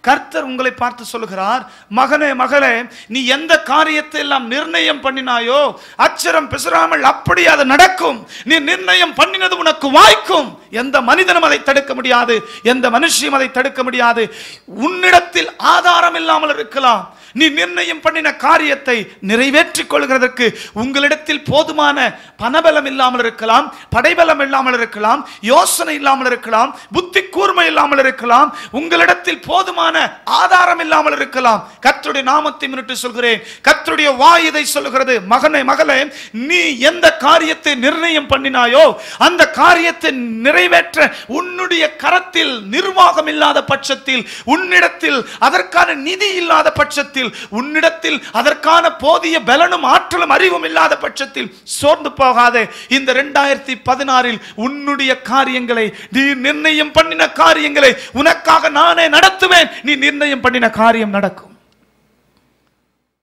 கர்த்தர் உங்களை பார்த்து சொல்லுகிறார், மகனே மகளே, நீ எந்த காரியத்தை எல்லாம் நிர்ணயம் பண்ணினாயோ அச்சரம் பிசராமல் அப்படி அது நடக்கும். நீ நிர்ணயம் பண்ணினது உனக்கு வாய்க்கும். எந்த மனிதனும் அதை தடுக்க முடியாது, எந்த மனுஷியும் அதை தடுக்க முடியாது. உன்னிடத்தில் ஆதாரம் இல்லாமல் இருக்கலாம். நீ நிர்ணயம் பண்ணின காரியத்தை நிறைவேற்றிக் கொள்கிறதற்கு உங்களிடத்தில் போதுமான பணபலம் இல்லாமல் இருக்கலாம், படைபலம் இல்லாமல் இருக்கலாம், யோசனை இல்லாமல் இருக்கலாம், புத்தி கூர்மை இல்லாமல் இருக்கலாம், உங்களிடத்தில் போதுமான ஆதாரம் இல்லாமல் இருக்கலாம். கர்த்தருடைய நாமத்தை முன்னிட்டு சொல்கிறேன், கர்த்தருடைய வாய் இதை சொல்லுகிறது, மகனே மகளே, நீ எந்த காரியத்தை நிர்ணயம் பண்ணினாயோ அந்த காரியத்தை நிறைவேற்ற உன்னுடைய கரத்தில் நிர்வாகம் இல்லாத பட்சத்தில், உன்னிடத்தில் அதற்கான நிதி இல்லாத பட்சத்தில், உன்னிடத்தில் அதற்கான போதிய பலனும் ஆற்றலும் அறிவும் இல்லாத பட்சத்தில் சோர்ந்து போகாதே. இந்த 2016 உன்னுடைய காரியங்களை, நீ நிர்ணயம் பண்ணின காரியங்களை உனக்காக நானே நடத்துவேன். நீ நிர்ணயம் பண்ணின காரியம் நடக்கும்.